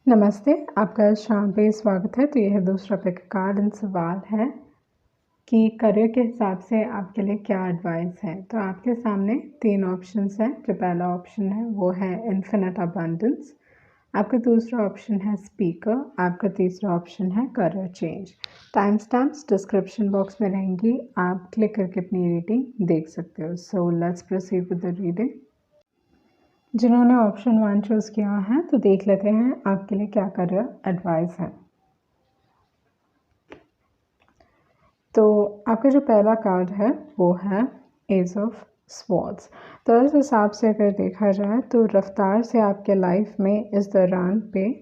नमस्ते, आपका शाम पे स्वागत है। तो यह दूसरा पिक कार्ड एंड सवाल है कि करियर के हिसाब से आपके लिए क्या एडवाइस है। तो आपके सामने 3 ऑप्शंस हैं। जो पहला ऑप्शन है वो है इन्फिनिट अबंडेंस, आपका दूसरा ऑप्शन है स्पीकर, आपका तीसरा ऑप्शन है career change. Time stamps description box में रहेंगी, आप क्लिक करके अपनी रीडिंग देख सकते हो। So let's proceed with the reading. जिन्होंने ऑप्शन 1 चूज़ किया है तो देख लेते हैं आपके लिए क्या करियर एडवाइस है। तो आपका जो पहला कार्ड है वो है एज ऑफ स्वॉर्ड्स। तो इस हिसाब से अगर देखा जाए तो रफ्तार से आपके लाइफ में इस दौरान पे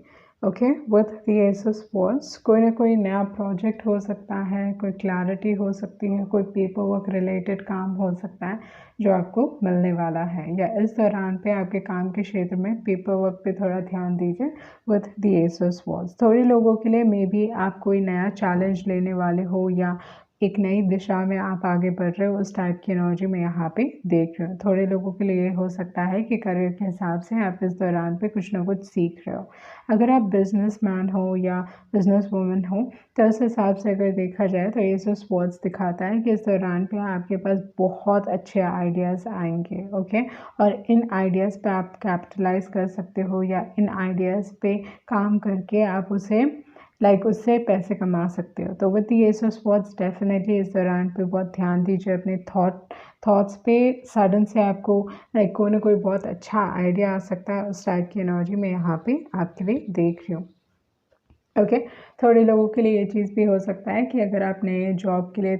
okay with the ace of swords कोई ना कोई नया प्रोजेक्ट हो सकता है, कोई क्लैरिटी हो सकती है, कोई पेपर वर्क रिलेटेड काम हो सकता है जो आपको मिलने वाला है। या इस दौरान पे आपके काम के क्षेत्र में पेपर वर्क पे थोड़ा ध्यान दीजिए with the ace of swords. थोड़े लोगों के लिए मे बी आप कोई नया चैलेंज लेने वाले हो या एक नई दिशा में आप आगे बढ़ रहे हो, उस टाइप की एनर्जी में यहाँ पे देख रहे हो। थोड़े लोगों के लिए हो सकता है कि करियर के हिसाब से आप इस दौरान पे कुछ ना कुछ सीख रहे हो। अगर आप बिजनेसमैन हो या बिजनेस वूमन हो तो इस हिसाब से अगर देखा जाए तो ये जो स्पॉट्स दिखाता है कि इस दौरान पे आपके पास बहुत अच्छे आइडियाज़ आएंगे। ओके, और इन आइडियाज़ पे आप कैपिटलाइज कर सकते हो या इन आइडियाज़ पे काम करके आप उसे उससे पैसे कमा सकते हो। तो with the ace of swords definitely इस दौरान पे बहुत ध्यान दीजिए अपने थॉट्स पे। सडन से आपको कोई ना कोई बहुत अच्छा आइडिया आ सकता है, उस टाइप की एनर्जी में यहाँ पे आपके लिए देख रही हूँ। ओके, थोड़े लोगों के लिए ये चीज़ भी हो सकता है कि अगर आप नए जॉब के लिए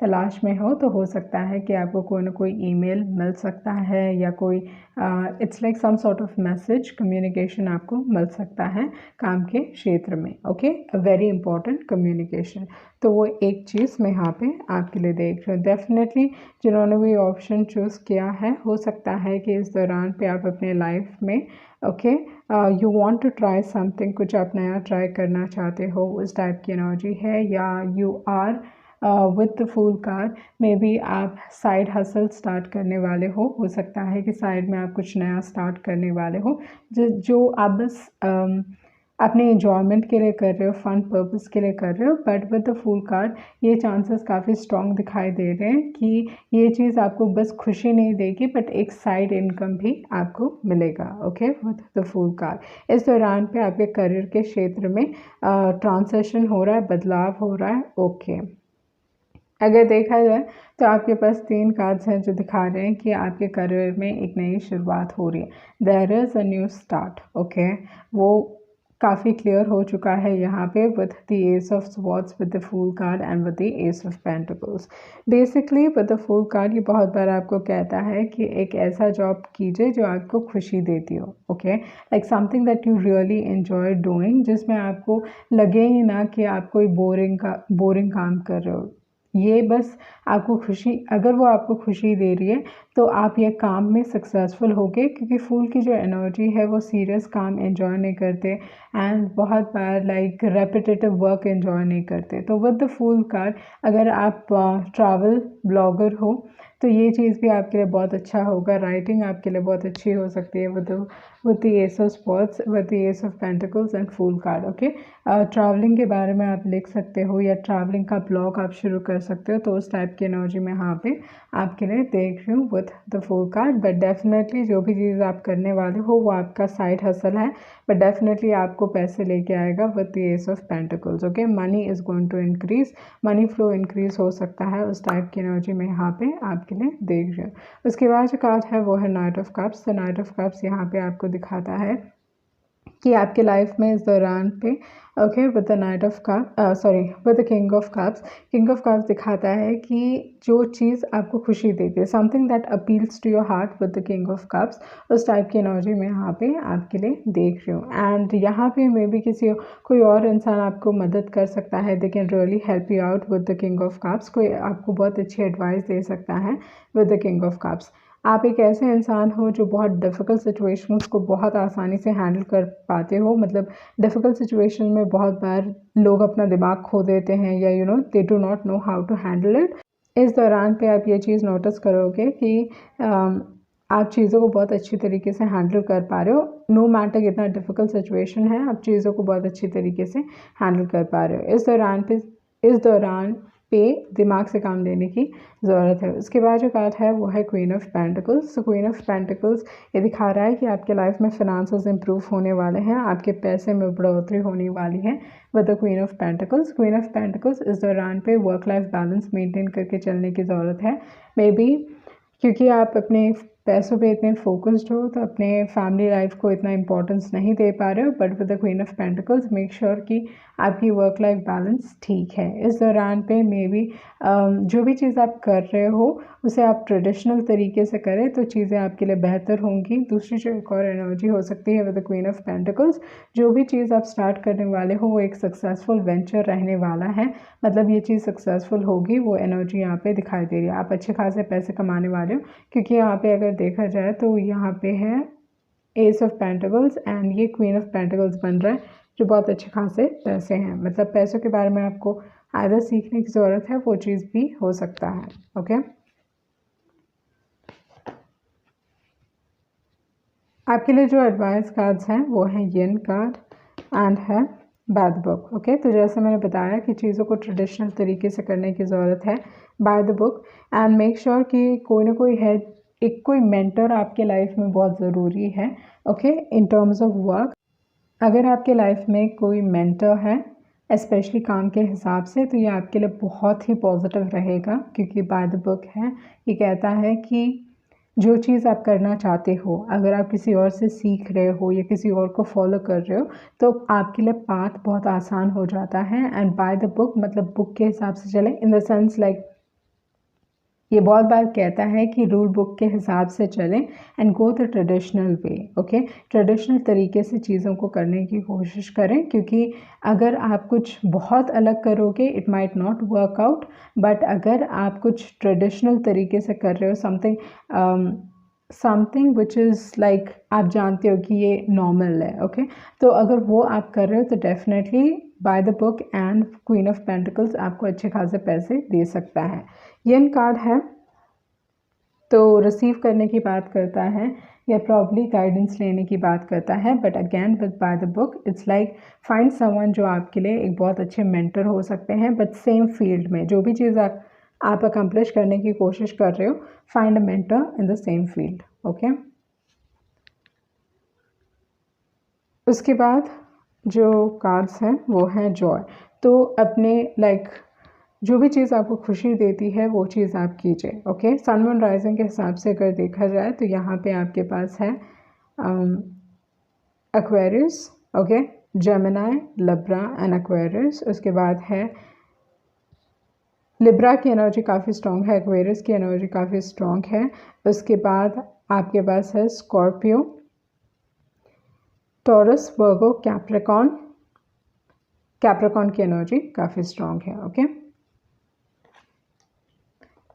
तलाश में हो तो हो सकता है कि आपको कोई ना कोई ईमेल मिल सकता है या कोई it's like some sort of message communication आपको मिल सकता है काम के क्षेत्र में। Okay, very important communication. तो वो एक चीज़ मैं यहाँ पे आपके लिए देख रही हूँ। डेफिनेटली जिन्होंने भी ऑप्शन चूज़ किया है, हो सकता है कि इस दौरान पे आप अपने लाइफ में okay you want to try something, कुछ आप नया ट्राई करना चाहते हो, उस टाइप की एनर्जी है। या you are with the fool card में भी आप साइड हसल स्टार्ट करने वाले हो सकता है कि साइड में आप कुछ नया स्टार्ट करने वाले हो जो आप बस अपने एंजॉयमेंट के लिए कर रहे हो, फन पर्पस के लिए कर रहे हो। But with the fool card ये चांसेस काफ़ी स्ट्रॉन्ग दिखाई दे रहे हैं कि ये चीज़ आपको बस खुशी नहीं देगी बट एक साइड इनकम भी आपको मिलेगा। Okay, with the fool card इस दौरान पे आपके करियर के क्षेत्र में ट्रांजिशन हो रहा है, बदलाव हो रहा है। ओके, अगर देखा जाए तो आपके पास 3 कार्ड्स हैं जो दिखा रहे हैं कि आपके करियर में एक नई शुरुआत हो रही है। There is a new start. Okay, वो काफ़ी क्लियर हो चुका है यहाँ पे with the ace of swords, with the fool card and with the ace of pentacles. Basically with the fool card ये बहुत बार आपको कहता है कि एक ऐसा जॉब कीजिए जो आपको खुशी देती हो। Okay, like something that you really enjoy doing, जिसमें आपको लगे ही ना कि आप कोई बोरिंग काम कर रहे हो। ये बस आपको खुशी, अगर वो आपको खुशी दे रही है तो आप ये काम में सक्सेसफुल होगे, क्योंकि फूल की जो एनर्जी है वो सीरियस काम एंजॉय नहीं करते एंड बहुत बार रेपिटेटिव वर्क एंजॉय नहीं करते। तो विद द फूल कार्ड अगर आप ट्रैवल ब्लॉगर हो तो ये चीज़ भी आपके लिए बहुत अच्छा होगा। राइटिंग आपके लिए बहुत अच्छी हो सकती है with the ace of swords, with the ace of pentacles and fool card. Okay, travelling के बारे में आप लिख सकते हो या ट्रैवलिंग का ब्लॉग आप शुरू कर सकते हो। तो उस टाइप की एनर्जी में यहाँ पे आपके लिए देख रही हूँ with the fool card. But definitely जो भी चीज़ आप करने वाले हो वो आपका साइड हसल है, बट डेफिनेटली आपको पैसे लेके आएगा with the ace of pentacles. Okay, money is going to increase, money flow increase हो सकता है, उस टाइप की एनर्जी में यहाँ पे आपके लिए देख रही हूँ। उसके बाद जो कार्ड है वो है नाइट ऑफ कप्स। तो नाइट ऑफ कप्स यहाँ पे आपको दिखाता है कि आपके लाइफ में इस दौरान पे okay with the knight of cup with the king of cups दिखाता है कि जो चीज़ आपको खुशी देती है, something that appeals to your heart with the king of cups, उस टाइप की एनर्जी में यहाँ पे आपके लिए देख रही हूँ। एंड यहाँ पे मे बी कोई और इंसान आपको मदद कर सकता है, they can really help you out with the king of cups. कोई आपको बहुत अच्छी एडवाइस दे सकता है with the king of cups. आप एक ऐसे इंसान हो जो बहुत डिफ़िकल्ट सिचुएशंस को बहुत आसानी से हैंडल कर पाते हो। मतलब डिफ़िकल्ट सिचुएशन में बहुत बार लोग अपना दिमाग खो देते हैं या they do not know how to handle it. इस दौरान पे आप ये चीज़ नोटिस करोगे कि आप चीज़ों को बहुत अच्छी तरीके से हैंडल कर पा रहे हो। नो मैटर कितना डिफ़िकल्ट सिचुएशन है, आप चीज़ों को बहुत अच्छी तरीके से हैंडल कर पा रहे हो। इस दौरान पे दिमाग से काम लेने की ज़रूरत है। उसके बाद जो कार्ड है वो है क्वीन ऑफ पेंटिकल्स। तो क्वीन ऑफ पेंटिकल्स ये दिखा रहा है कि आपके लाइफ में फिनांसेस इंप्रूव होने वाले हैं, आपके पैसे में बढ़ोतरी होने वाली है with the queen of pentacles. Queen of pentacles इस दौरान पे वर्क लाइफ बैलेंस मेंटेन करके चलने की ज़रूरत है। मे बी क्योंकि आप अपने पैसों पे इतने फोकस्ड हो तो अपने फैमिली लाइफ को इतना इंपॉर्टेंस नहीं दे पा रहे हो, but with the queen of pentacles make sure कि आपकी वर्क लाइफ बैलेंस ठीक है। इस दौरान पे मे बी जो भी चीज़ आप कर रहे हो उसे आप ट्रेडिशनल तरीके से करें तो चीज़ें आपके लिए बेहतर होंगी। दूसरी जो एक और एनर्जी हो सकती है with the queen of pentacles, जो भी चीज़ आप स्टार्ट करने वाले हो वो एक सक्सेसफुल वेंचर रहने वाला है, मतलब ये चीज़ सक्सेसफुल होगी, वो एनर्जी यहाँ पे दिखाई दे रही है। आप अच्छे खासे पैसे कमाने वाले हो, क्योंकि यहाँ पे अगर देखा जाए तो यहाँ पे है एस ऑफ पेंटिकल्स एंड ये क्वीन ऑफ पेंटिकल्स बन रहा है, जो बहुत अच्छे खासे पैसे हैं। मतलब पैसों के बारे में आपको आइदर सीखने की ज़रूरत है, वो चीज़ भी हो सकता है। ओके, आपके लिए जो एडवाइस कार्ड्स हैं वो हैं येन कार्ड एंड है बाय द बुक। ओके, तो जैसे मैंने बताया कि चीज़ों को ट्रेडिशनल तरीके से करने की ज़रूरत है by the book, and make sure कि कोई ना कोई है, एक कोई मेंटर आपके लाइफ में बहुत ज़रूरी है। Okay, in terms of work अगर आपके लाइफ में कोई मेंटर है स्पेशली काम के हिसाब से, तो ये आपके लिए बहुत ही पॉजिटिव रहेगा, क्योंकि बाय द बुक है, ये कहता है कि जो चीज़ आप करना चाहते हो, अगर आप किसी और से सीख रहे हो या किसी और को फॉलो कर रहे हो तो आपके लिए पाथ बहुत आसान हो जाता है। एंड बाय द बुक मतलब बुक के हिसाब से चलें, इन द सेंस लाइक ये बहुत बार कहता है कि रूल बुक के हिसाब से चलें and go the traditional way. Okay, traditional तरीके से चीज़ों को करने की कोशिश करें, क्योंकि अगर आप कुछ बहुत अलग करोगे it might not work out, but अगर आप कुछ ट्रेडिशनल तरीके से कर रहे हो समथिंग विच इज़ लाइक आप जानते हो कि ये नॉर्मल है, ओके, तो अगर वो आप कर रहे हो तो definitely by the book and queen of pentacles आपको अच्छे खासे पैसे दे सकता है। येन कार्ड है तो रिसीव करने की बात करता है या प्रॉब्ली गाइडेंस लेने की बात करता है, but again with by the book it's like find someone जो आपके लिए एक बहुत अच्छे मेंटर हो सकते हैं, बट सेम फील्ड में जो भी चीज़ आप अकम्प्लिश करने की कोशिश कर रहे हो, find a mentor in the same field. Okay, उसके बाद जो कार्ड्स हैं वो हैं जॉय। तो अपने लाइक जो भी चीज़ आपको खुशी देती है वो चीज़ आप कीजिए। ओके, सन मून राइजिंग के हिसाब से अगर देखा जाए तो यहाँ पे आपके पास है Aquarius, okay, Gemini, Libra and Aquarius. उसके बाद है लिब्रा की एनर्जी काफ़ी स्ट्रॉन्ग है, एक्वेरियस की एनर्जी काफ़ी स्ट्रॉन्ग है। उसके बाद आपके पास है स्कॉर्पियो, टॉरस, वर्गो, कैप्रिकॉन की एनर्जी काफ़ी स्ट्रॉन्ग है। ओके,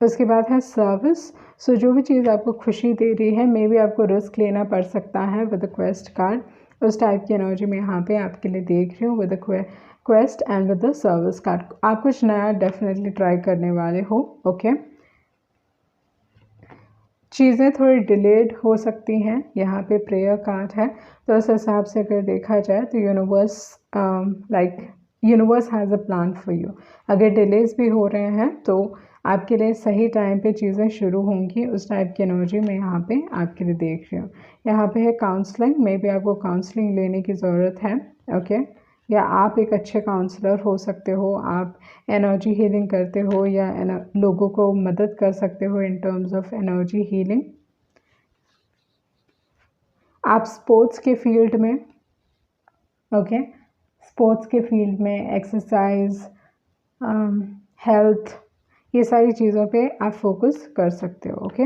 उसके बाद है सर्विस। सो जो भी चीज़ आपको खुशी दे रही है, मे बी आपको रिस्क लेना पड़ सकता है विद द क्वेस्ट कार्ड, उस टाइप की एनर्जी में यहाँ पे आपके लिए देख रही हूँ with the quest and with the service card. आप कुछ नया डेफिनेटली ट्राई करने वाले हो। ओके, चीज़ें थोड़ी डिलेड हो सकती हैं, यहाँ पे प्रेयर कार्ड है, तो उस हिसाब से अगर देखा जाए तो universe has a plan for you. अगर डिलेज भी हो रहे हैं तो आपके लिए सही टाइम पे चीज़ें शुरू होंगी, उस टाइप की एनर्जी मैं यहाँ पे आपके लिए देख रही हूँ। यहाँ पे है काउंसलिंग, मे बी आपको काउंसलिंग लेने की ज़रूरत है। ओके, या आप एक अच्छे काउंसलर हो सकते हो, आप एनर्जी हीलिंग करते हो या लोगों को मदद कर सकते हो इन टर्म्स ऑफ एनर्जी हीलिंग। आप स्पोर्ट्स के फील्ड में, ओके, स्पोर्ट्स के फील्ड में एक्सरसाइज, हेल्थ, ये सारी चीज़ों पे आप फोकस कर सकते हो। ओके,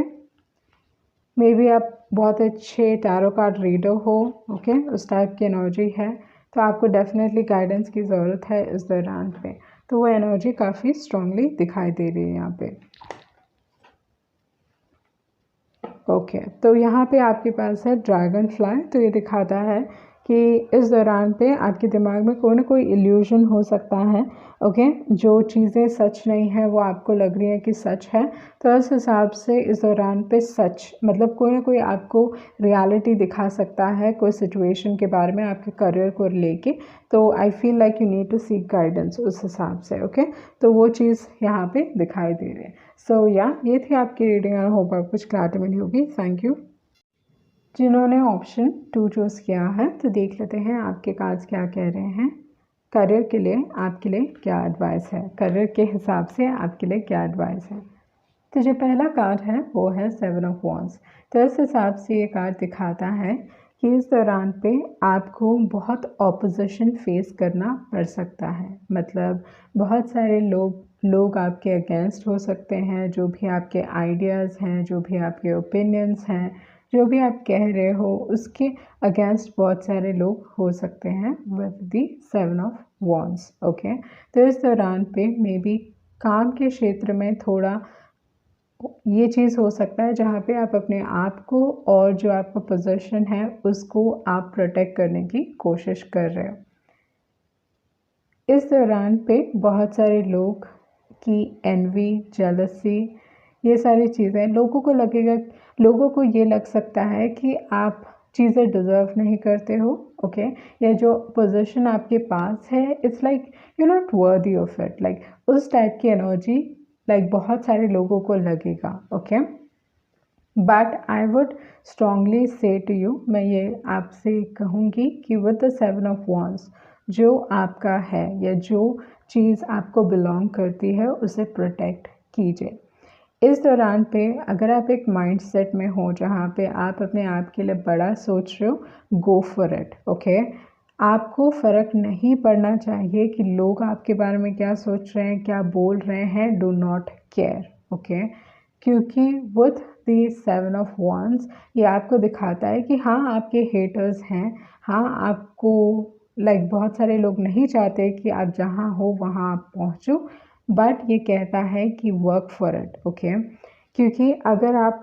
मे बी आप बहुत अच्छे टैरो कार्ड रीडर हो, ओके, उस टाइप की एनर्जी है, तो आपको डेफिनेटली गाइडेंस की ज़रूरत है इस दौरान पे, तो वो एनर्जी काफ़ी स्ट्रांगली दिखाई दे रही है यहाँ पे। ओके, तो यहाँ पे आपके पास है ड्रैगन फ्लाई। तो ये दिखाता है कि इस दौरान पे आपके दिमाग में कोई ना कोई इल्यूजन हो सकता है। ओके, जो चीज़ें सच नहीं है वो आपको लग रही है कि सच है। तो इस हिसाब से इस दौरान पे सच मतलब कोई ना कोई आपको रियलिटी दिखा सकता है कोई सिचुएशन के बारे में आपके करियर को लेके। तो I feel like you need to seek guidance उस हिसाब से। ओके, तो वो चीज़ यहाँ पे दिखाई दे रही है। सो या ये थी आपकी रीडिंग। आई होप आपको कुछ क्लैरिटी मिली होगी। Thank you. जिन्होंने ऑप्शन 2 चूज़ किया है तो देख लेते हैं आपके कार्ड्स क्या कह रहे हैं। करियर के लिए आपके लिए क्या एडवाइस है, करियर के हिसाब से आपके लिए क्या एडवाइस है। तो जो पहला कार्ड है वो है 7 ऑफ वॉन्ड्स। तो इस हिसाब से ये कार्ड दिखाता है कि इस दौरान पे आपको बहुत ऑपोजिशन फेस करना पड़ सकता है। मतलब बहुत सारे लोग आपके अगेंस्ट हो सकते हैं। जो भी आपके आइडियाज़ हैं, जो भी आपके ओपिनियंस हैं, जो भी आप कह रहे हो उसके अगेंस्ट बहुत सारे लोग हो सकते हैं with the 7 of wands. Okay, तो इस दौरान पे मे बी काम के क्षेत्र में थोड़ा ये चीज़ हो सकता है जहाँ पे आप अपने आप को और जो आपका पोजीशन है उसको आप प्रोटेक्ट करने की कोशिश कर रहे हो। इस दौरान पे बहुत सारे लोग की एनवी, जेलसी, ये सारी चीज़ें लोगों को ये लग सकता है कि आप चीज़ें डिज़र्व नहीं करते हो। ओके, या जो पोजीशन आपके पास है it's like you not worthy of it, like उस टाइप की एनर्जी लाइक बहुत सारे लोगों को लगेगा। Okay, but I would strongly से टू यू, मैं ये आपसे कहूँगी कि विद द 7 ऑफ वॉन्ड्स जो आपका है या जो चीज़ आपको बिलोंग करती है उसे प्रोटेक्ट कीजिए। इस दौरान पे अगर आप एक माइंड सेट में हो जहाँ पे आप अपने आप के लिए बड़ा सोच रहे हो, गो फॉर इट। ओके, आपको फ़र्क नहीं पड़ना चाहिए कि लोग आपके बारे में क्या सोच रहे हैं, क्या बोल रहे हैं। Do not care. ओके, क्योंकि विथ दी 7 ऑफ वॉन्ड्स ये आपको दिखाता है कि हाँ आपके हेटर्स हैं, हाँ आपको लाइक बहुत सारे लोग नहीं चाहते कि आप जहाँ हो वहाँ आप पहुँचो, बट ये कहता है कि वर्क फॉर इट। ओके, क्योंकि अगर आप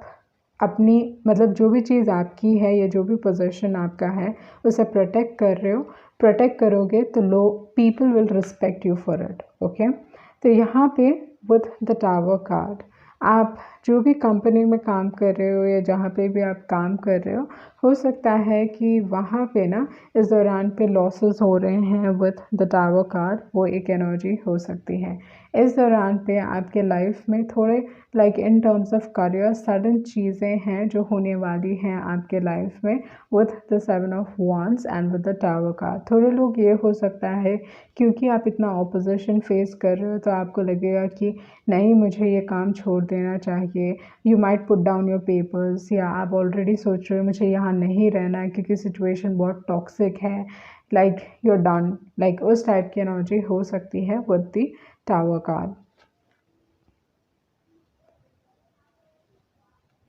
अपनी मतलब जो भी चीज़ आपकी है या जो भी पोजीशन आपका है उसे प्रोटेक्ट कर रहे हो, प्रोटेक्ट करोगे तो लोग people will respect you for it. Okay, तो यहाँ पे विद द टावर कार्ड आप जो भी कंपनी में काम कर रहे हो या जहाँ पे भी आप काम कर रहे हो सकता है कि वहाँ पे ना इस दौरान पे लॉसेस हो रहे हैं विद द टावर कार्ड, वो एक एनर्जी हो सकती है। इस दौरान पे आपके लाइफ में थोड़े like in terms of career sudden चीज़ें हैं जो होने वाली हैं आपके लाइफ में with the 7 of wands and with the tower card. थोड़े लोग ये हो सकता है क्योंकि आप इतना ऑपोजिशन फेस कर रहे हो तो आपको लगेगा कि नहीं मुझे ये काम छोड़ देना चाहिए। You might put down your papers, या आप ऑलरेडी सोच रहे हो मुझे यहाँ नहीं रहना है क्योंकि सिचुएशन बहुत टॉक्सिक है, like you are done, like उस टाइप की एनर्जी हो सकती है विद द टावर कार्ड।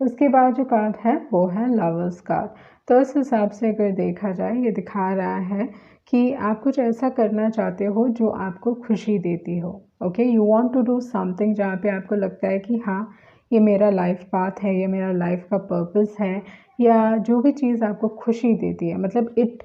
उसके बाद जो कार्ड है वो है लवर्स कार्ड। तो इस हिसाब से अगर देखा जाए ये दिखा रहा है कि आप कुछ ऐसा करना चाहते हो जो आपको खुशी देती हो। Okay, you want to do something जहाँ पे आपको लगता है कि हाँ ये मेरा लाइफ पाथ है, ये मेरा लाइफ का पर्पस है, या जो भी चीज़ आपको खुशी देती है मतलब इट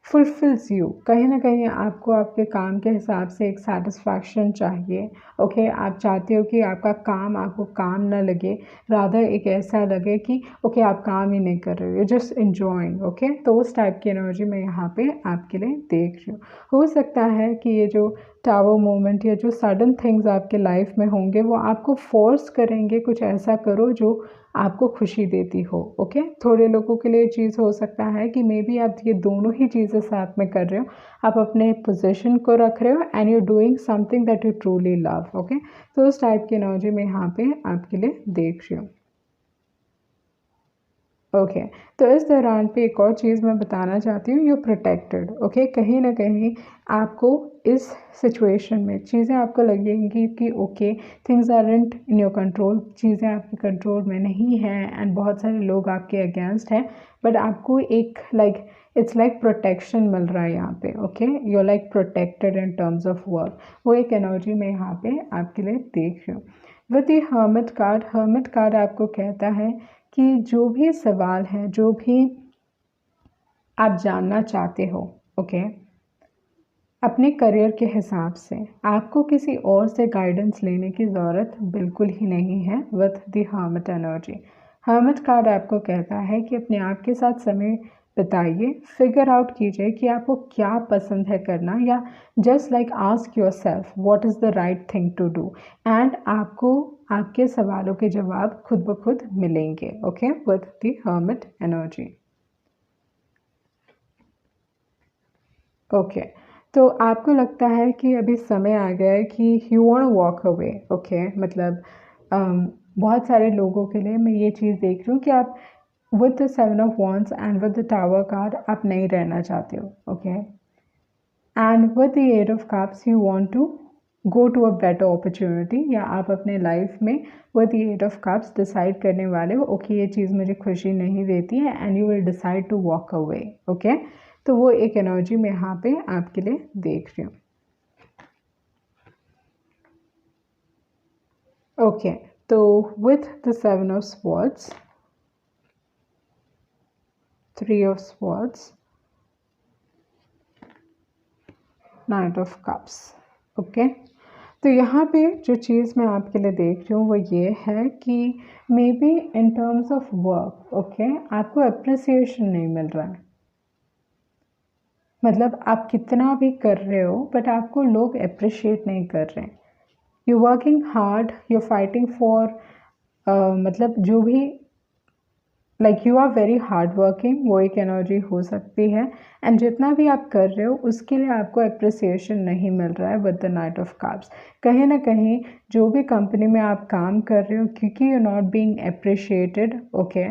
फुलफिल्स यू। कहीं ना कहीं आपको आपके काम के हिसाब से एक सेटिस्फैक्शन चाहिए। ओके, आप चाहते हो कि आपका काम आपको काम ना लगे, रादर एक ऐसा लगे कि ओके आप काम ही नहीं कर रहे हो, यू जस्ट इन्जॉइंग। ओके, तो उस टाइप की एनर्जी मैं यहाँ पे आपके लिए देख रही हूँ। हो सकता है कि ये जो टावर मोमेंट या जो सडन थिंग्स आपके लाइफ में होंगे वो आपको फोर्स करेंगे कुछ ऐसा करो जो आपको खुशी देती हो। ओके, थोड़े लोगों के लिए चीज़ हो सकता है कि मे बी आप ये दोनों ही चीज़ें साथ में कर रहे हो, आप अपने पोजीशन को रख रहे हो and you doing something that you truly love. Okay, तो उस टाइप की एनर्जी मैं यहाँ पे आपके लिए देख रही हूँ। ओके, तो इस दौरान पे एक और चीज़ मैं बताना चाहती हूँ, यू प्रोटेक्टेड। ओके, कहीं ना कहीं आपको इस सिचुएशन में चीज़ें आपको लगेंगी कि okay things aren't in your control, चीज़ें आपके कंट्रोल में नहीं हैं एंड बहुत सारे लोग आपके अगेंस्ट हैं, बट आपको एक लाइक इट्स लाइक प्रोटेक्शन मिल रहा है यहाँ पे। Okay, you are like protected in terms of work, वो एक एनर्जी मैं यहाँ पे आपके लिए देख रही हूँ। विद द हर्मिट कार्ड आपको कहता है कि जो भी सवाल है, जो भी आप जानना चाहते हो, ओके, अपने करियर के हिसाब से आपको किसी और से गाइडेंस लेने की ज़रूरत बिल्कुल ही नहीं है with the hermit energy. Hermit card आपको कहता है कि अपने आप के साथ समय बिताइए, फिगर आउट कीजिए कि आपको क्या पसंद है करना, या just like ask yourself what is the right thing to do, and आपको आपके सवालों के जवाब खुद ब खुद मिलेंगे, okay, with the hermit energy. Okay, तो आपको लगता है कि अभी समय आ गया है कि you want walk away, okay, मतलब बहुत सारे लोगों के लिए मैं ये चीज़ देख रही हूँ कि आप with the 7 of Wands and with the tower card आप नहीं रहना चाहते हो, okay, and with the 8 of Cups you want to go to a better opportunity, या आप अपने लाइफ में with the 8 of Cups decide करने वाले हो, ओके, ये चीज़ मुझे खुशी नहीं देती है, and you will decide to walk away, okay. तो वो एक एनर्जी मैं यहाँ पे आपके लिए देख रही हूँ, ओके। तो with the 7 of Swords, 3 of Swords, Knight of Cups, okay. तो यहाँ पे जो चीज़ मैं आपके लिए देख रही हूँ वो ये है कि may be in terms of work, okay, आपको अप्रिसिएशन नहीं मिल रहा है, मतलब आप कितना भी कर रहे हो बट आपको लोग अप्रिशिएट नहीं कर रहे हैं। You working hard, you fighting for, मतलब जो भी, like you are very hard working, वो एक एनर्जी हो सकती है, एंड जितना भी आप कर रहे हो उसके लिए आपको अप्रिसिएशन नहीं मिल रहा है with the knight of cups. कहीं ना कहीं जो भी कंपनी में आप काम कर रहे हो, क्योंकि you not being appreciated, okay,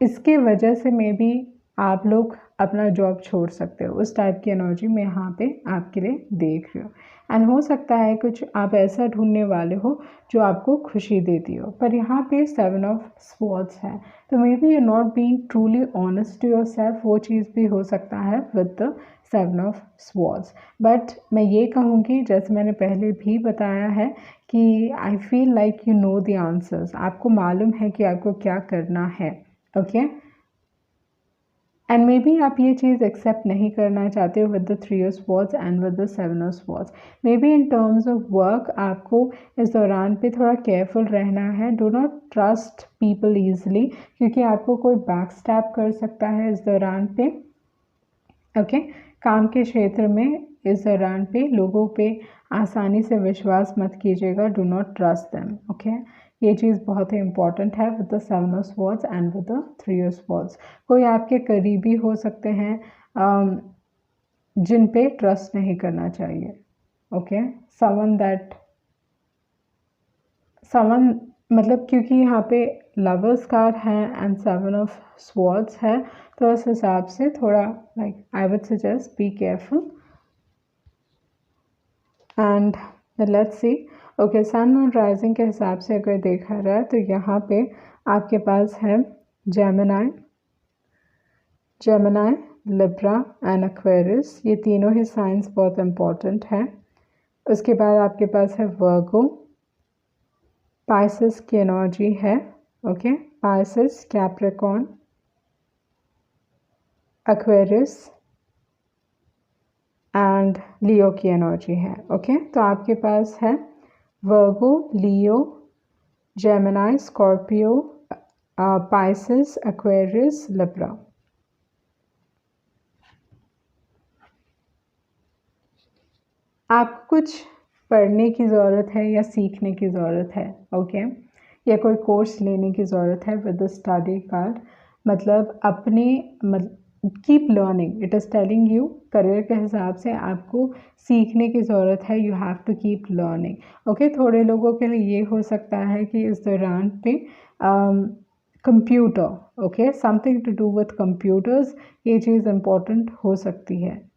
इसके वजह से मे बी आप लोग अपना जॉब छोड़ सकते हो। उस टाइप की एनर्जी मैं यहाँ पे आपके लिए देख रही हूँ, एंड हो सकता है कुछ आप ऐसा ढूंढने वाले हो जो आपको खुशी देती हो, पर यहाँ पे 7 of Swords है, तो maybe you not being truly honest to yourself, वो चीज़ भी हो सकता है with the 7 of Swords। But मैं ये कहूँगी, जैसे मैंने पहले भी बताया है, कि आई feel like you know the answers, आपको मालूम है कि आपको क्या करना है, ओके, एंड मे बी आप ये चीज़ एक्सेप्ट नहीं करना चाहते हो with the 3 of Swords and with the 7 of Swords। May be in terms of work आपको इस दौरान पे थोड़ा केयरफुल रहना है, do not trust people easily, क्योंकि आपको कोई बैक स्टैप कर सकता है इस दौरान पे, ओके। काम के क्षेत्र में इस दौरान पे लोगों पे आसानी से विश्वास मत कीजिएगा, do not trust them, okay. ये चीज़ बहुत ही इंपॉर्टेंट है with the 7 of Swords and with the 3 of Swords। कोई आपके करीबी हो सकते हैं जिन पे ट्रस्ट नहीं करना चाहिए, ओके, समवन, मतलब क्योंकि यहाँ पे लवर्स कार्ड है एंड 7 of Swords है, तो इस हिसाब से थोड़ा like I would suggest be careful, and let's see, okay, sun moon rising के हिसाब से अगर देखा जाए तो यहाँ पे आपके पास है जेमिनाई, लिब्रा एंड एक्वेरियस, ये तीनों ही साइंस बहुत इम्पोर्टेंट हैं। उसके बाद आपके पास है वर्गो, पाइसेस की एनर्जी है, okay, Pisces, Capricorn, Aquarius and Leo की एनर्जी है, ओके। तो आपके पास है Virgo, Leo, Gemini, Scorpio, Pisces, Aquarius, Libra. आपको कुछ पढ़ने की ज़रूरत है या सीखने की ज़रूरत है, ओके, या कोई कोर्स लेने की ज़रूरत है विद द स्टडी कार्ड, मतलब अपने keep learning, it is telling you, career के हिसाब से आपको सीखने की ज़रूरत है, you have to keep learning, okay. थोड़े लोगों के लिए ये हो सकता है कि इस दौरान पे computer, okay, something to do with computers, ये चीज़ इम्पोर्टेंट हो सकती है,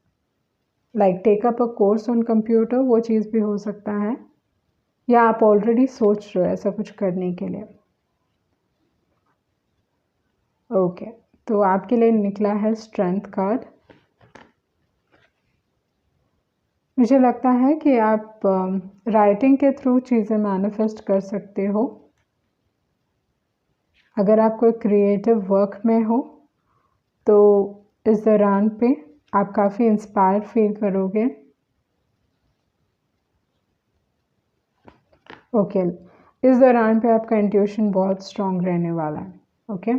like take up a course on computer, वो चीज़ भी हो सकता है, या आप ऑलरेडी सोच रहे हो ऐसा कुछ करने के लिए, ओके। तो आपके लिए निकला है स्ट्रेंथ कार्ड। मुझे लगता है कि आप राइटिंग के थ्रू चीज़ें मैनिफेस्ट कर सकते हो, अगर आप कोई क्रिएटिव वर्क में हो तो इस दौरान पे आप काफ़ी इंस्पायर फील करोगे। ओके, इस दौरान पे आपका इंट्यूशन बहुत स्ट्रॉन्ग रहने वाला है। ओके,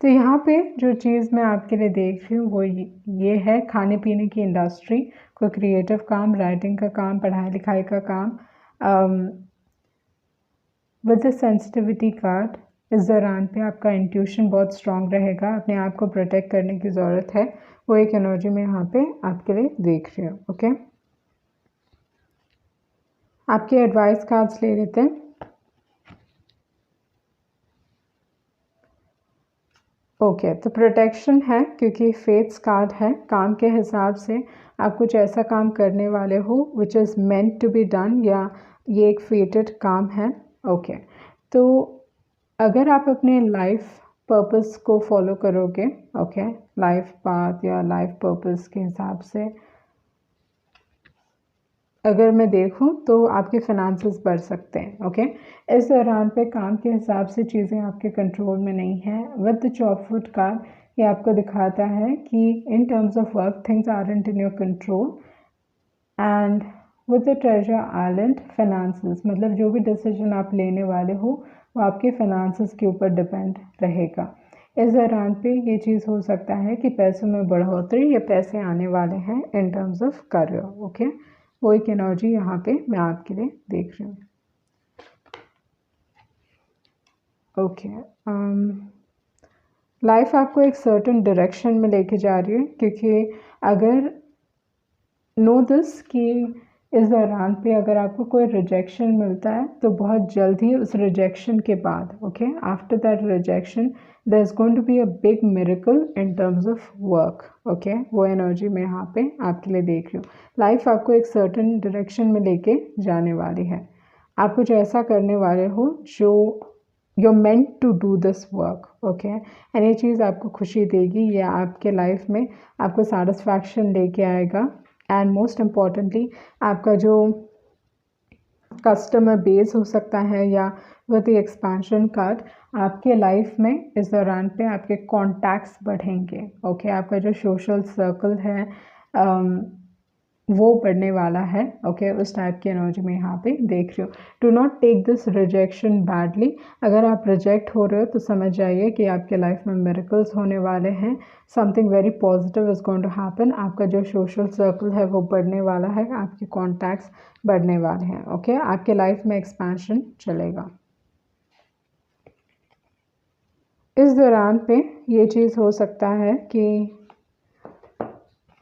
तो यहाँ पे जो चीज़ मैं आपके लिए देख रही हूँ वो ये है खाने पीने की इंडस्ट्री, कोई क्रिएटिव काम, राइटिंग का काम, पढ़ाई लिखाई का काम। विद द सेंसिटिविटी कार्ड, इस दौरान पे आपका इंट्यूशन बहुत स्ट्रॉन्ग रहेगा, अपने आप को प्रोटेक्ट करने की ज़रूरत है, वो एक एनर्जी में यहाँ पे आपके लिए देख रही हूँ। ओके, आपके एडवाइस कार्ड्स ले लेते हैं। ओके, तो प्रोटेक्शन है क्योंकि फेट्स कार्ड है। काम के हिसाब से आप कुछ ऐसा काम करने वाले हो which is meant to be done, या ये एक फेटेड काम है। ओके, तो अगर आप अपने लाइफ पर्पस को फॉलो करोगे, ओके, लाइफ पाथ या लाइफ पर्पस के हिसाब से अगर मैं देखूं तो आपके फिनांसेस बढ़ सकते हैं। ओके, इस दौरान पे काम के हिसाब से चीज़ें आपके कंट्रोल में नहीं हैं। With the chop foot card, ये आपको दिखाता है कि in terms of work things aren't in your control, and with the treasure island, finances मतलब जो भी डिसीजन आप लेने वाले हो वो आपके फिनांसेस के ऊपर डिपेंड रहेगा। इस दौरान पे ये चीज़ हो सकता है कि पैसों में बढ़ोतरी या पैसे आने वाले हैं इन टर्म्स ऑफ करियर। ओके, वो एक एनर्जी यहाँ पे मैं आपके लिए देख रही हूँ। ओके, लाइफ आपको एक सर्टेन डायरेक्शन में लेके जा रही है, क्योंकि अगर नो दिस कि इस दौरान पे अगर आपको कोई रिजेक्शन मिलता है तो बहुत जल्द ही उस रिजेक्शन के बाद, okay, after that rejection there is going to be a big miracle in terms of work. Okay, वो एनर्जी मैं यहाँ पे आपके लिए देख रही हूँ। लाइफ आपको एक सर्टेन डायरेक्शन में लेके जाने वाली है। आप कुछ ऐसा करने वाले हो जो you meant to do this work. Okay, and ये चीज़ आपको खुशी देगी, ये आपके लाइफ में आपको सेटिस्फैक्शन लेके आएगा। एंड मोस्ट इम्पॉर्टेंटली आपका जो कस्टमर बेस हो सकता है, या विद द एक्सपेंशन कार्ड आपके लाइफ में इस दौरान पे आपके कॉन्टैक्ट्स बढ़ेंगे। ओके, आपका जो सोशल सर्कल है वो बढ़ने वाला है। ओके, उस टाइप की एनर्जी में यहाँ पे देख रही हूँ। Do not take this rejection badly. अगर आप रिजेक्ट हो रहे हो तो समझ जाइए कि आपके लाइफ में मिरेकल्स होने वाले हैं। Something very positive is going to happen. आपका जो सोशल सर्कल है वो बढ़ने वाला है, आपके कॉन्टैक्ट्स बढ़ने वाले हैं। ओके, आपके लाइफ में एक्सपेंशन चलेगा। इस दौरान पे ये चीज़ हो सकता है कि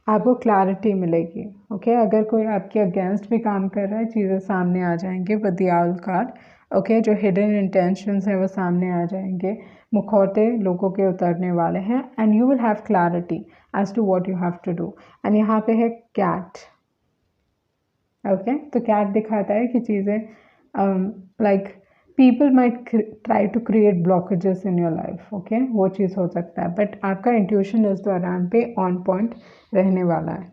आपको क्लैरिटी मिलेगी। ओके, अगर कोई आपके अगेंस्ट भी काम कर रहा है, चीज़ें सामने आ जाएंगे with the owl card. Okay, जो हिडन इंटेंशंस हैं वो सामने आ जाएंगे, मुखौटे लोगों के उतरने वाले हैं, and you will have clarity as to what you have to do. And यहाँ पे है कैट। ओके, तो कैट दिखाता है कि चीज़ें like people might try to create blockages in your life. Okay, वो चीज़ हो सकता है, बट आपका इंट्यूशन इस दौरान पे ऑन पॉइंट रहने वाला है।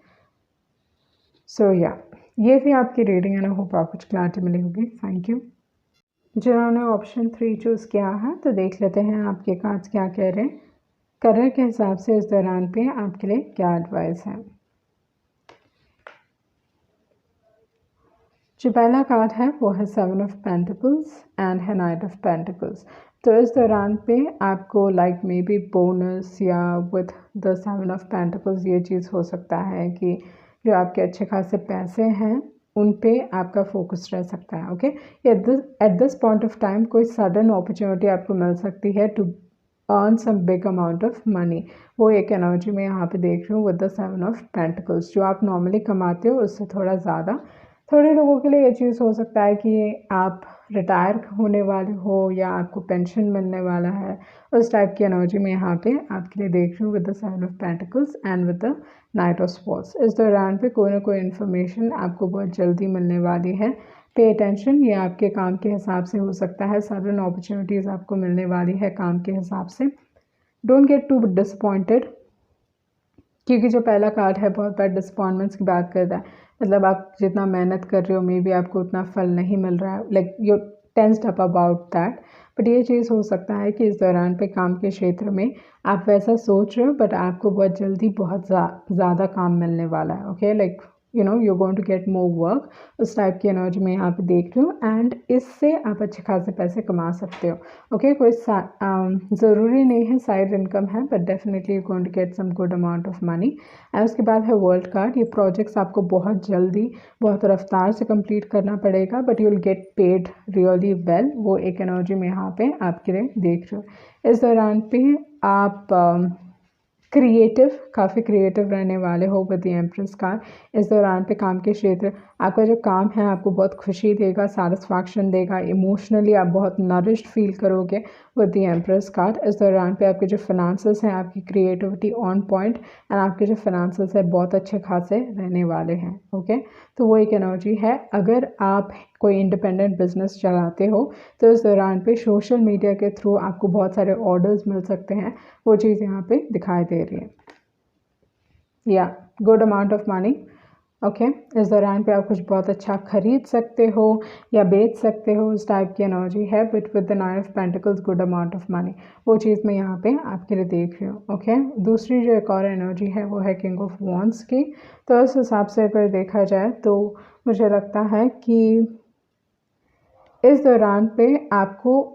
सो या ये थी आपकी रीडिंग, एंड आई होप आपको कुछ क्लैरिटी मिली होगी। Thank you. जिन्होंने ऑप्शन 3 चूज़ किया है तो देख लेते हैं आपके कार्ड्स क्या कह रहे हैं। करियर के हिसाब से इस दौरान पे आपके लिए क्या एडवाइस है। जो पहला कार्ड है वो है 7 ऑफ पेंटिकल्स एंड है नाइट ऑफ पेंटिकल्स। तो इस दौरान पे आपको लाइक मे बी बोनस या विथ द 7 ऑफ पेंटिकल्स ये चीज़ हो सकता है कि जो आपके अच्छे खासे पैसे हैं उन पे आपका फोकस रह सकता है। Okay, at this point of time कोई सडन अपॉर्चुनिटी आपको मिल सकती है to earn some big amount of money. वो एक एनर्जी में यहाँ पे देख रही हूँ विद द 7 ऑफ पेंटिकल्स। जो आप नॉर्मली कमाते हो उससे थोड़ा ज़्यादा। थोड़े लोगों के लिए ये चीज़ हो सकता है कि आप रिटायर होने वाले हो या आपको पेंशन मिलने वाला है, उस टाइप की एनर्जी में यहाँ पे आपके लिए देख रही हूँ with the 7 of pentacles and with the knight of swords. इस दौरान पे कोई ना कोई इन्फॉर्मेशन आपको बहुत जल्दी मिलने वाली है। पे अटेंशन, ये आपके काम के हिसाब से हो सकता है। सडन अपॉर्चुनिटीज़ आपको मिलने वाली है काम के हिसाब से। डोंट गेट टू डिसअपॉइंटेड, क्योंकि जो पहला कार्ड है बहुत बार डिसअपॉइंटमेंट्स की बात करता है। मतलब आप जितना मेहनत कर रहे हो मे बी आपको उतना फल नहीं मिल रहा है, like your tensed up about that, but ये चीज़ हो सकता है कि इस दौरान पे काम के क्षेत्र में आप वैसा सोच रहे हो बट आपको बहुत जल्दी बहुत ज़्यादा काम मिलने वाला है। Okay, like you're going to get more work, उस टाइप की एनर्जी में यहाँ पे देख रही हूँ, एंड इससे आप अच्छे खासे पैसे कमा सकते हो। ओके, कोई ज़रूरी नहीं है साइड इनकम है, but definitely you going to get some good amount of money. And उसके बाद है वर्ल्ड कार्ड। ये प्रोजेक्ट्स आपको बहुत जल्दी बहुत रफ्तार से कंप्लीट करना पड़ेगा, but you will get paid really well. वो एक एनर्जी में यहाँ पे आपके लिए देख रही हूँ। इस दौरान पे आप काफ़ी क्रिएटिव रहने वाले हो विद द एम्प्रेस कार्ड। इस दौरान पे काम के क्षेत्र आपका जो काम है आपको बहुत खुशी देगा, सैटिस्फैक्शन देगा, इमोशनली आप बहुत नरिश्ड फील करोगे विद द एम्प्रेस कार्ड। इस दौरान पे आपके जो फिनांसेस हैं, आपकी क्रिएटिविटी ऑन पॉइंट, एंड आपके जो फिनांसेस है बहुत अच्छे खासे रहने वाले हैं। ओके, तो वो एक एनर्जी है। अगर आप कोई इंडिपेंडेंट बिजनेस चलाते हो तो इस दौरान पे सोशल मीडिया के थ्रू आपको बहुत सारे ऑर्डर्स मिल सकते हैं, वो चीज़ यहाँ पे दिखाई दे रही है। या good amount of money. Okay, इस दौरान पे आप कुछ बहुत अच्छा खरीद सकते हो या बेच सकते हो, उस टाइप की एनर्जी है, but with the nine of pentacles good amount of money, वो चीज़ मैं यहाँ पे आपके लिए देख रही हूँ। ओके, दूसरी जो एक और एनर्जी है वो है किंग ऑफ वॉन्ड्स की। तो इस हिसाब से अगर देखा जाए तो मुझे लगता है कि इस दौरान पे आपको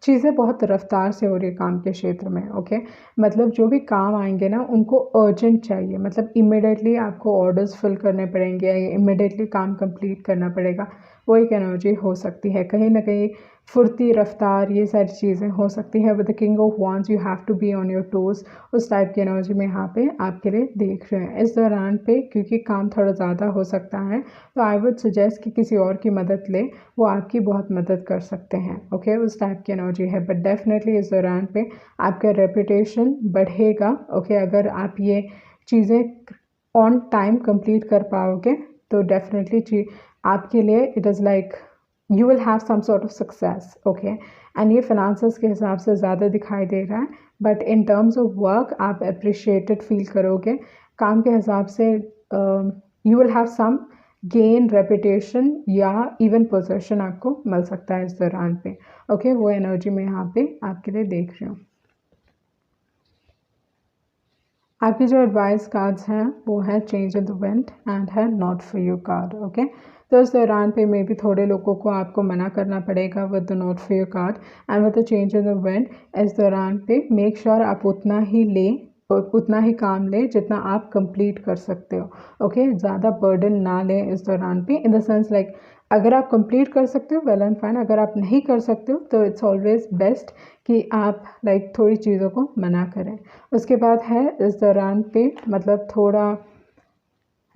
चीज़ें बहुत रफ्तार से हो रही है काम के क्षेत्र में। ओके, मतलब जो भी काम आएंगे ना उनको अर्जेंट चाहिए, मतलब इमिडिएटली आपको ऑर्डर्स फिल करने पड़ेंगे या इमिडिएटली काम कंप्लीट करना पड़ेगा। वो एक एनर्जी हो सकती है, कहीं ना कहीं फुर्ती, रफ्तार, ये सारी चीज़ें हो सकती है। With the king of wands you have to be on your toes, उस टाइप की एनर्जी में यहाँ पे आपके लिए देख रहे हैं। इस दौरान पे क्योंकि काम थोड़ा ज़्यादा हो सकता है तो आई वुड सजेस्ट कि किसी और की मदद ले, वो आपकी बहुत मदद कर सकते हैं। ओके, उस टाइप की एनर्जी है, बट डेफिनेटली इस दौरान पे आपका रेपुटेशन बढ़ेगा। ओके, अगर आप ये चीज़ें ऑन टाइम कंप्लीट कर पाओगे तो डेफिनेटली आपके लिए it is like you will have some sort of success. Okay, and ये फिनांसेस के हिसाब से ज़्यादा दिखाई दे रहा है, but in terms of work आप अप्रिशिएटेड फील करोगे। काम के हिसाब से you will have some gain, reputation या इवन पोजीशन आपको मिल सकता है इस दौरान पे। ओके, वो एनर्जी मैं यहाँ पे आपके लिए देख रही हूँ। आपकी जो एडवाइस कार्ड्स हैं वो है change in the wind and है not for you card. Okay, तो इस दौरान पे मे भी थोड़े लोगों को आपको मना करना पड़ेगा with the not for you card and with the change in the wind. इस दौरान पे मेक श्योर आप उतना ही लें, उतना ही काम लें जितना आप कंप्लीट कर सकते हो। ओके, ज़्यादा बर्डन ना लें इस दौरान पे, इन द सेंस लाइक अगर आप कंप्लीट कर सकते हो वेल एंड फाइन, अगर आप नहीं कर सकते हो तो इट्स ऑलवेज बेस्ट कि आप लाइक थोड़ी चीज़ों को मना करें। उसके बाद है इस दौरान पे मतलब थोड़ा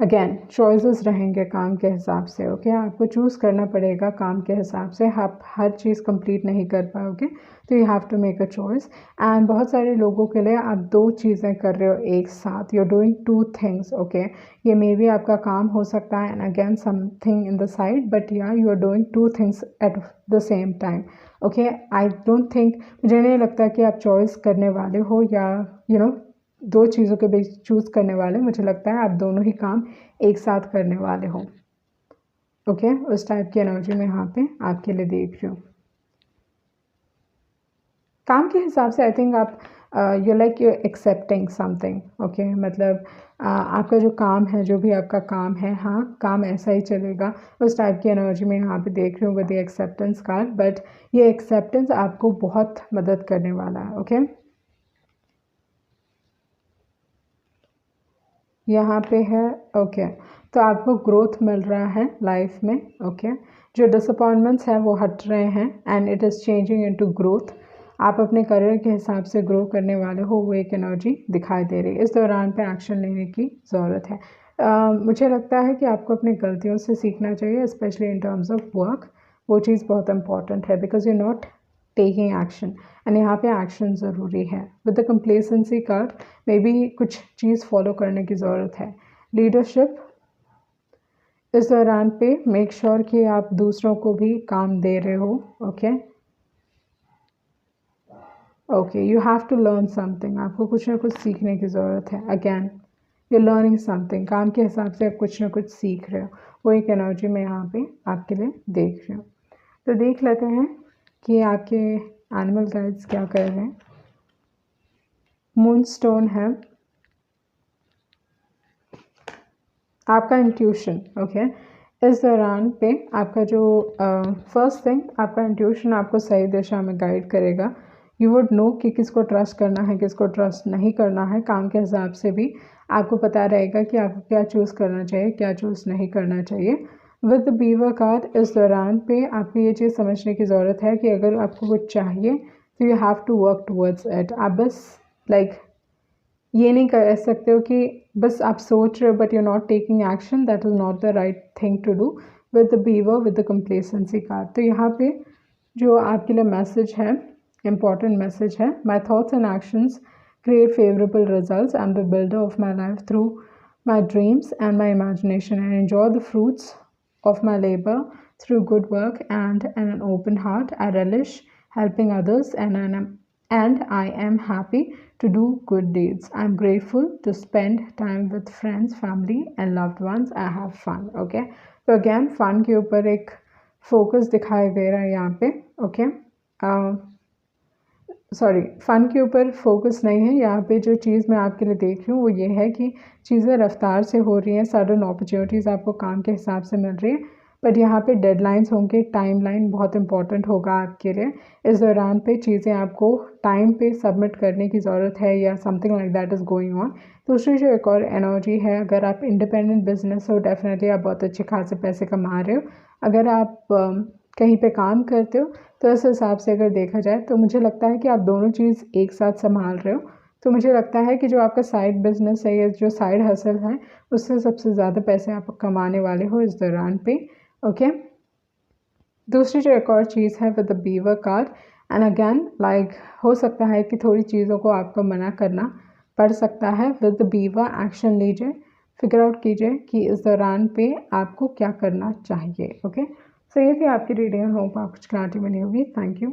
अगेन चॉइसेस रहेंगे काम के हिसाब से। ओके, आपको चूज़ करना पड़ेगा काम के हिसाब से, आप हर चीज़ कंप्लीट नहीं कर पाओगे तो you have to make a choice. And बहुत सारे लोगों के लिए आप दो चीज़ें कर रहे हो एक साथ, you are doing two things. Okay, ये मे बी आपका काम हो सकता है and again something in the side, but या you are doing two things at the same time. Okay, I don't think, मुझे नहीं लगता कि आप चॉइस करने वाले हो या दो चीज़ों के बीच चूज़ करने वाले, मुझे लगता है आप दोनों ही काम एक साथ करने वाले हो। ओके, उस टाइप की एनर्जी में यहाँ पे आपके लिए देख रही हूँ। काम के हिसाब से आई थिंक आप you like you accepting something. Okay, मतलब आपका जो काम है, जो भी आपका काम है, हाँ काम ऐसा ही चलेगा, उस टाइप की एनर्जी में यहाँ पे देख रही हूँ with the acceptance card. But ये एक्सेप्टेंस आपको बहुत मदद करने वाला है। ओके, यहाँ पे है। ओके, तो आपको ग्रोथ मिल रहा है लाइफ में। ओके, जो डिसअपॉइंटमेंट्स हैं वो हट रहे हैं and it is changing into growth. आप अपने करियर के हिसाब से ग्रो करने वाले हो, वो एक एनर्जी दिखाई दे रही है। इस दौरान पे एक्शन लेने की ज़रूरत है। मुझे लगता है कि आपको अपनी गलतियों से सीखना चाहिए, specially in terms of work. वो चीज़ बहुत इंपॉर्टेंट है because you not taking action, and यहाँ पे एक्शन ज़रूरी है। With the complacency card may be कुछ चीज़ फॉलो करने की ज़रूरत है। लीडरशिप, इस दौरान पे मेक श्योर कि आप दूसरों को भी काम दे रहे हो। Okay, okay, you have to learn something, आपको कुछ ना कुछ सीखने की ज़रूरत है। अगेन यू लर्निंग समथिंग, काम के हिसाब से आप कुछ ना कुछ सीख रहे हो, वो एक एनर्जी मैं यहाँ पे आपके लिए देख रही हूँ। तो देख लेते हैं कि आपके एनिमल गाइड्स क्या कर रहे हैं। मूनस्टोन है आपका इंट्यूशन। ओके, इस दौरान पे आपका जो फर्स्ट थिंग, आपका इंट्यूशन आपको सही दिशा में गाइड करेगा। यू वुड नो कि किसको ट्रस्ट करना है, किसको ट्रस्ट नहीं करना है। काम के हिसाब से भी आपको पता रहेगा कि आपको क्या चूज़ करना चाहिए, क्या चूज़ नहीं करना चाहिए। विद द बीवर कार्ड, इस दौरान पे आपको ये चीज़ समझने की ज़रूरत है कि अगर आपको कुछ चाहिए तो you have to work towards it. आप बस ये नहीं कर सकते हो कि बस आप सोच रहे हो but you not taking action. That is not the right thing to do with the beaver, with the complacency card. तो यहाँ पे जो आपके लिए मैसेज है, इम्पॉर्टेंट मैसेज है, my thoughts and actions create favorable results. I'm the builder of my life through my dreams and my imagination, and enjoy the fruits of my labor through good work and an open heart. I relish helping others, and I am happy to do good deeds. I'm grateful to spend time with friends, family, and loved ones. I have fun. Okay, तो again fun के ऊपर एक focus दिखाया गया है यहाँ पे। Okay, sorry, फ़न के ऊपर फोकस नहीं है यहाँ पे। जो चीज़ मैं आपके लिए देख रही हूँ वो ये है कि चीज़ें रफ्तार से हो रही हैं, सडन अपॉर्चुनिटीज़ आपको काम के हिसाब से मिल रही है, बट यहाँ पे डेडलाइंस होंगे, टाइमलाइन बहुत इंपॉर्टेंट होगा आपके लिए। इस दौरान पे चीज़ें आपको टाइम पे सबमिट करने की ज़रूरत है या something like that is going on. दूसरी जो एक और एनर्जी है, अगर आप इंडिपेंडेंट बिजनेस हो, डेफिनेटली आप बहुत अच्छे खासे पैसे कमा रहे हो। अगर आप कहीं पे काम करते हो तो इस हिसाब से अगर देखा जाए तो मुझे लगता है कि आप दोनों चीज़ एक साथ संभाल रहे हो। तो मुझे लगता है कि जो आपका साइड बिजनेस है या जो साइड हसल है उससे सबसे ज़्यादा पैसे आप कमाने वाले हो इस दौरान पे। ओके, दूसरी जो एक और चीज़ है with the beaver card, and again हो सकता है कि थोड़ी चीज़ों को आपको मना करना पड़ सकता है। विद द बीवर एक्शन लीजिए, फिगर आउट कीजिए कि इस दौरान पे आपको क्या करना चाहिए। ओके, सो ये थी आपकी रीडिंग। होप आपको कुछ क्लैरिटी मिली होगी। Thank you.